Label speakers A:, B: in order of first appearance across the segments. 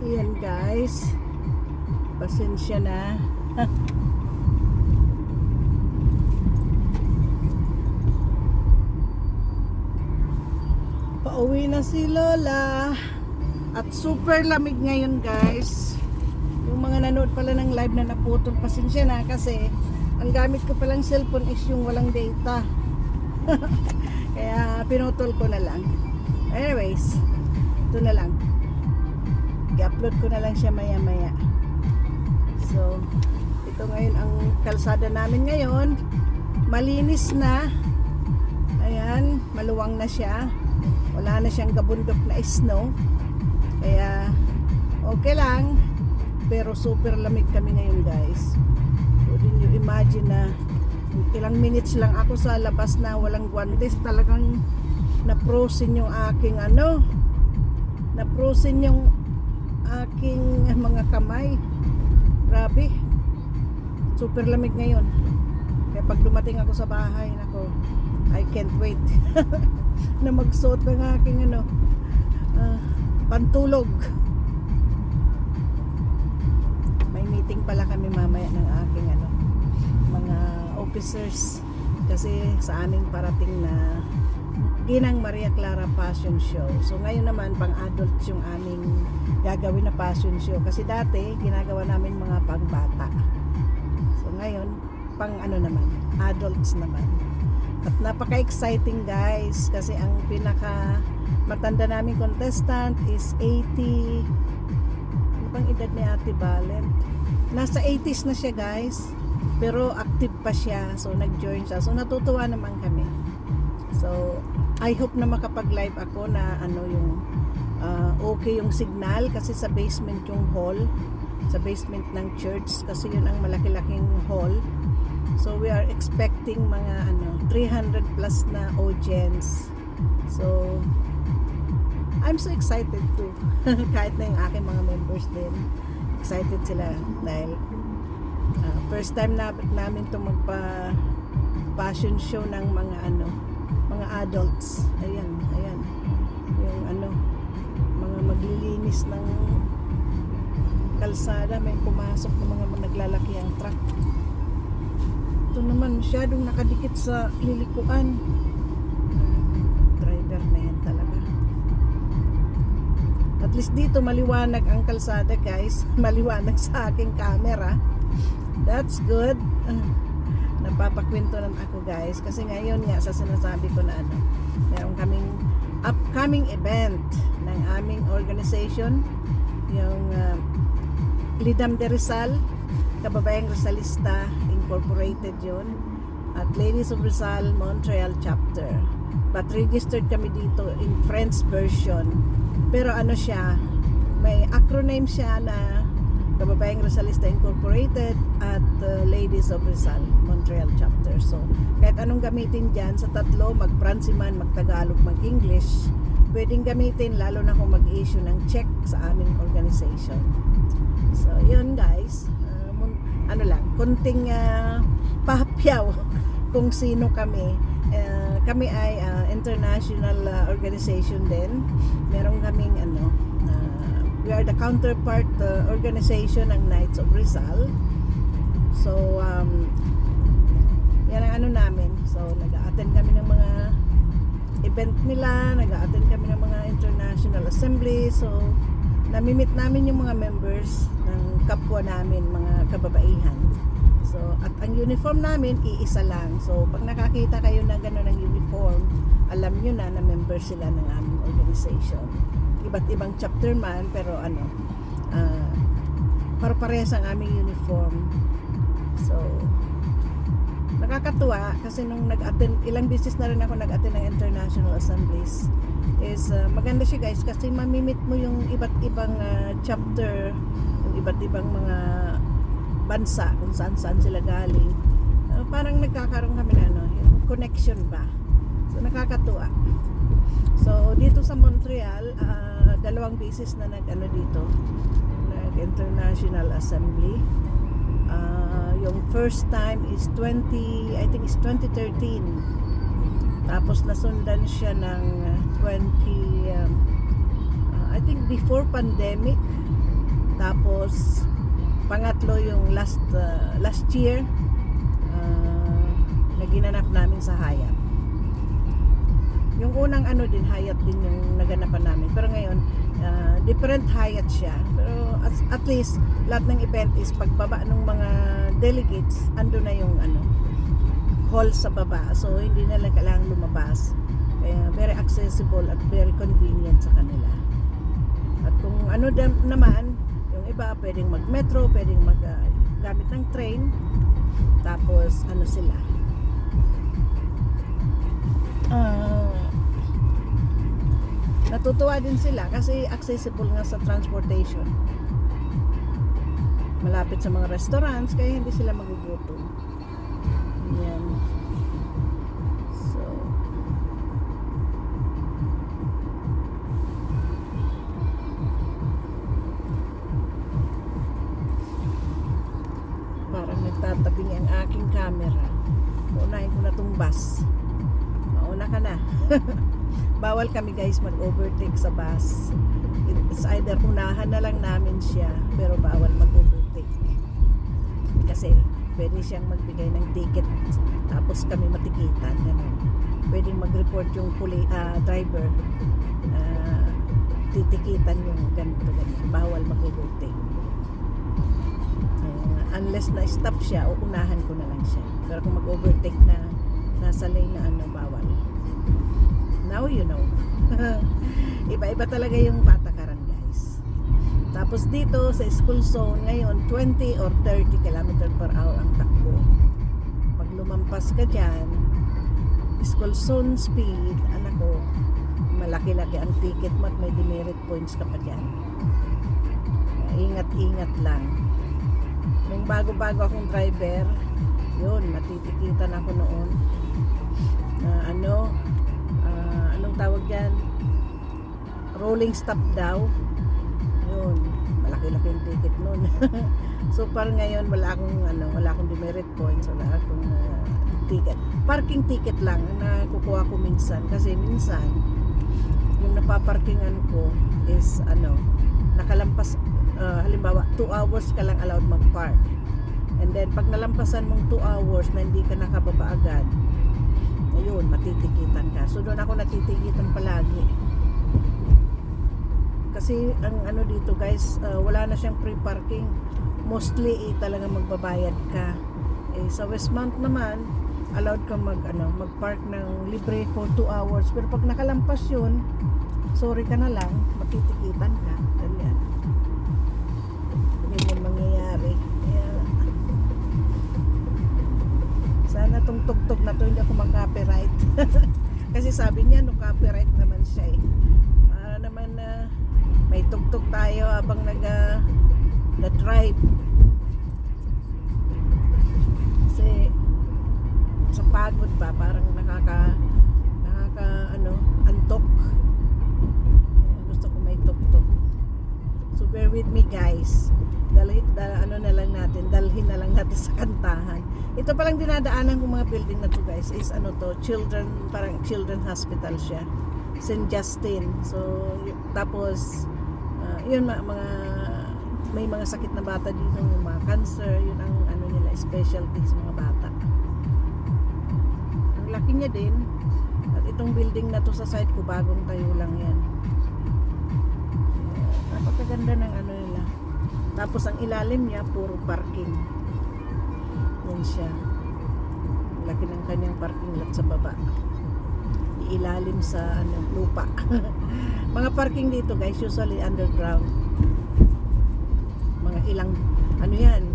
A: Ayan guys, pasensya na. Pauwi na si Lola. At super lamig ngayon guys. Yung mga nanood pala ng live na naputol, pasensya na kasi ang gamit ko palang cellphone is yung walang data. Kaya pinutol ko na lang. Anyways, ito na lang. I-upload ko na lang siya maya maya. So ito ngayon ang kalsada namin ngayon. Malinis na. Ayan, maluwang na siya. Wala na siyang gabundok na snow. Kaya okay lang. Pero super lamig kami ngayon guys. So din you imagine na ilang minutes lang ako sa labas na walang guantes. Talagang na-frozen yung aking na-frozen yung aking mga kamay. Grabe. Super lamig ngayon. Kaya pag dumating ako sa bahay, nako, I can't wait na magsuot ng aking pantulog. May meeting pala kami mamaya ng aking mga officers kasi sa aming parating na Ginang Maria Clara Passion Show. So ngayon naman pang adults yung aming gagawin na passion show kasi dati ginagawa namin mga pangbata. So ngayon pang naman, adults naman. At napaka-exciting guys kasi ang pinaka matanda naming contestant is 80. Ano bang edad ni Ate Valen? Nasa 80s na siya guys. Pero active pa siya. So nag-join siya. So natutuwa naman kami. So I hope na makapag-live ako na yung okay yung signal kasi sa basement yung hall. Sa basement ng church kasi yun ang malaki-laking hall. So we are expecting mga 300 plus na audience. So I'm so excited too. Kahit na yung aking mga members din. Excited sila dahil first time namin itong magpa-passion show ng mga mga adults. Ayan. Yung mga maglilinis ng kalsada. May pumasok ng mga naglalaki ang truck. Ito naman masyadong nakadikit sa lilikuan. Driver na yan talaga. At least dito maliwanag ang kalsada guys. Maliwanag sa aking camera. That's good. Napapakwentuhan ako guys kasi ngayon nga sa sinasabi ko na meron kaming upcoming event ng aming organization, yung Lidam de Rizal Kababayang Rizalista Incorporated yun, at Ladies of Rizal Montreal Chapter, but registered kami dito in French version, pero siya, may acronym siya na Kababayang Rizalista Incorporated at Ladies of Rizal Montreal Chapter. So kahit anong gamitin dyan sa tatlo, mag-Franci man, mag-Tagalog, mag-English, pwedeng gamitin lalo na kung mag-issue ng check sa aming organization. So yun guys, konting pahapyaw kung sino kami. Kami ay international organization din. Meron kaming we are the counterpart organization ng Knights of Rizal. So yan ang namin. So nag-a-attend kami ng mga event nila, nag-a-attend kami ng mga international assembly. So namimit namin yung mga members ng kapwa namin, mga kababaihan. So at ang uniform namin iisa lang. So pag nakakita kayo na gano'n ng uniform, alam nyo na member sila ng aming organization. Iba't ibang chapter man, pero parehas ang aming uniform. So nakakatuwa kasi nung nag-attend, ilang beses na rin ako nag-attend ng international assemblies, is maganda siya guys kasi mamimit mo yung iba't ibang chapter, yung iba't ibang mga bansa kung saan sila galing. Parang nagkakaroon kami na yung connection ba. So nakakatuwa. So dito sa Montreal, dalawang beses na dito, nag-international assembly. Yung first time is 2013. Tapos nasundan siya ng 20 I think before pandemic, Tapos pangatlo yung last year na ginanap namin sa Hyatt. Yung unang ano din, Hyatt din yung naganapan namin. Pero ngayon, different Hyatt siya. Pero at least, lahat ng event is pagbaba ng mga delegates, ando na yung ano, hall sa baba. So, hindi na lang kailangan lumabas. Kaya, very accessible at very convenient sa kanila. At kung ano naman, yung iba, pwedeng mag-metro, pwedeng gamit ng train. Tapos, ano sila, natutuwa din sila kasi accessible nga sa transportation, malapit sa mga restaurants, kaya hindi sila magugutom. Yan. So parang nagtatabing ang aking camera. Unahin ko na tong bus. Mauna ka na. Bawal kami guys mag-overtake sa bus. It's either unahan na lang namin siya, pero bawal mag-overtake. Kasi pwede siyang magbigay ng ticket, tapos kami matikitan. Ganun. Pwedeng mag-report yung driver, titikitan yung ganito. Bawal mag-overtake. Unless na-stop siya, uunahan ko na lang siya. Pero kung mag-overtake na, nasa lane na ano, bawal. Now you know. Iba-iba talaga yung patakaran guys. Tapos dito sa school zone ngayon 20 or 30 km per hour ang takbo. Pag lumampas ka dyan, school zone speed, anak ko, malaki-laki ang ticket mo at may demerit points ka pa dyan. Ingat-ingat lang. Nung bago-bago akong driver, yun, matitikitan ako noon na anong tawag dyan, rolling stop daw. Yun, malaki-laki yung ticket nun. So parang ngayon wala akong demerit points, wala akong ticket, parking ticket lang na kukuha ko minsan, kasi minsan yung napaparkingan ko is nakalampas, halimbawa 2 hours ka lang allowed mag-park, and then pag nalampasan mong 2 hours na hindi ka nakababa agad, ayun, matitikitan ka. So doon ako natitikitan palagi. Kasi ang dito guys, wala na siyang free parking. Mostly talaga magbabayad ka. Sa Westmount naman, allowed kang mag-park ng libre for 2 hours. Pero pag nakalampas yun, sorry ka na lang, matitikitan ka. Ganyan. Ganyan mangyayari. Sana tong tugtog na to hindi ako mag-copyright. Kasi sabi niya no copyright naman siya eh. Para naman may tugtog tayo habang nag-drive. Kasi sa pagod ba, parang antok. Gusto ko may tugtog. So bear with me guys. Dalhin na lang natin sa kantahan. Ito palang dinadaanan kong mga building na to guys is parang children hospital siya, St. Justin. So tapos yun may mga sakit na bata dito, yung mga cancer, yun ang nila specialty sa mga bata. Ang laki niya din. At itong building na to sa side ko, bagong tayo lang yan. Napakaganda ng nila. Tapos ang ilalim niya puro parking. Yan siya. Laki ng kanyang parking lot sa baba. Ilalim sa lupa. Mga parking dito guys, usually underground. Mga ilang yan.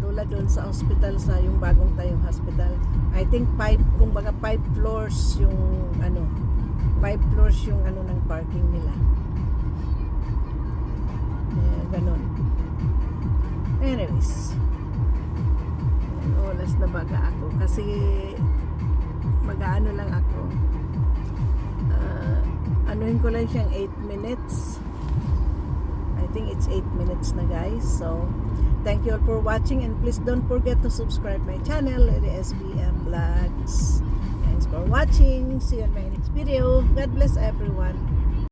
A: Tulad doon sa hospital, sa yung bagong tayong hospital. I think 5 floors yung 5 floors yung ng parking nila. Ganon. Anyways, oras na baga ako kasi mag-aano lang ako, anuhin ko lang siyang 8 minutes. I think it's 8 minutes na guys. So thank you all for watching, and please don't forget to subscribe my channel, Lady SBM Vlogs. Thanks for watching. See you in my next video. God bless everyone.